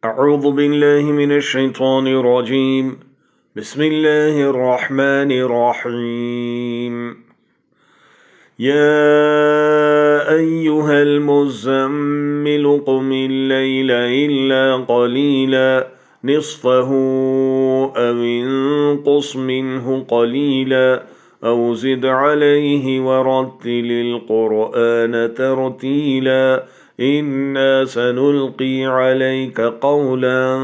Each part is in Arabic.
أعوذ بالله من الشيطان الرجيم. بسم الله الرحمن الرحيم. يا أيها المزمل قم الليل إلا قليلا نصفه أو انقص منه قليلا أو زد عليه ورتل القرآن ترتيلا إنا سنلقي عليك قولا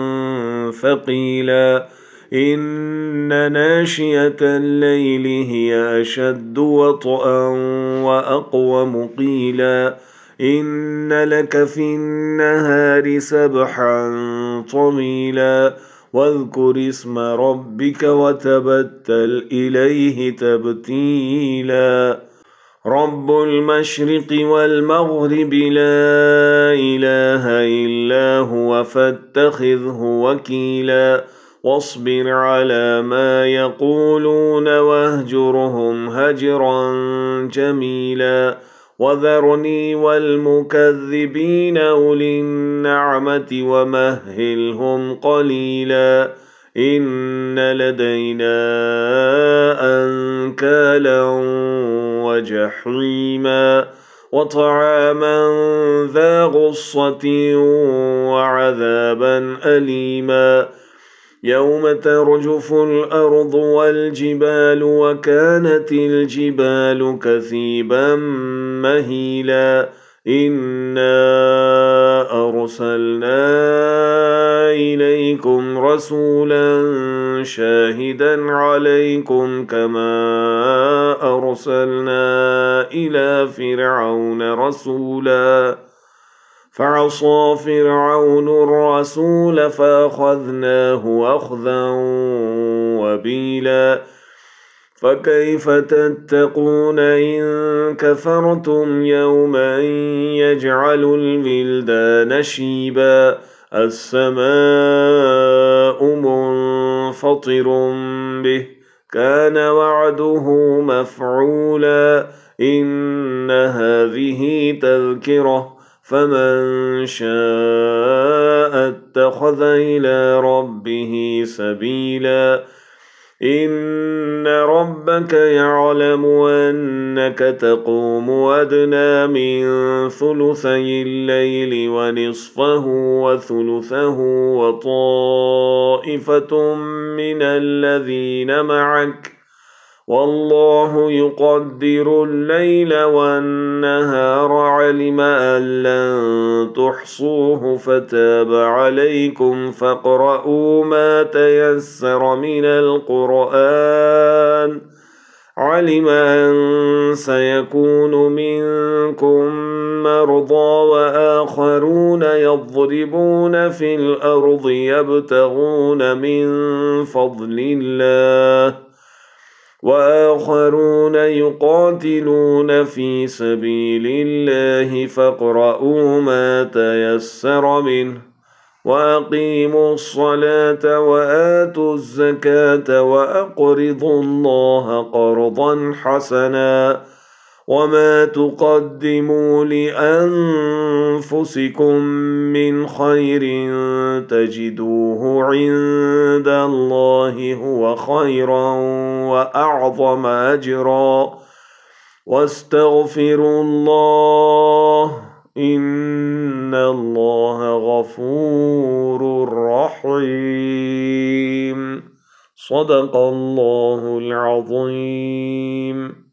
ثقيلا إن ناشئة الليل هي أشد وطئا وأقوم قيلا إن لك في النهار سبحا طويلا واذكر اسم ربك وتبتل إليه تبتيلا رب المشرق والمغرب لا إله إلا هو فاتخذه وكيلا واصبر على ما يقولون واهجرهم هجرا جميلا وذرني والمكذبين أولي النعمة ومهلهم قليلا إن لدينا أنكالا وجحيما وطعاما ذا غصة وعذابا أليما يوم ترجف الأرض والجبال وكانت الجبال كثيبا مهيلا إنا أرسلنا إليكم رسولا شاهدا عليكم كما أرسلنا إلى فرعون رسولا فعصى فرعون الرسول فأخذناه أخذا وبيلا فكيف تتقون إن كفرتم يوما يجعل الولدان شيبا السماء منفطر به كان وعده مفعولا إن هذه تذكرة فمن شاء اتخذ إلى ربه سبيلا إن ربك يعلم أنك تقوم أدنى من ثلثي الليل ونصفه وثلثه وطائفة من الذين معك والله يقدر الليل والنهار علم أن لن تحصوه فتاب عليكم فاقرؤوا ما تيسر من القرآن علم أن سيكون منكم مرضى وآخرون يضربون في الأرض يبتغون من فضل الله وآخرون يقاتلون في سبيل الله فاقرؤوا ما تيسر منه وأقيموا الصلاة وآتوا الزكاة وأقرضوا الله قرضا حسنا وما تقدموا لأنفسكم من خير تجدوه عند الله هو خيرا وأعظم أجرا واستغفروا الله إن الله غفور رحيم صدق الله العظيم.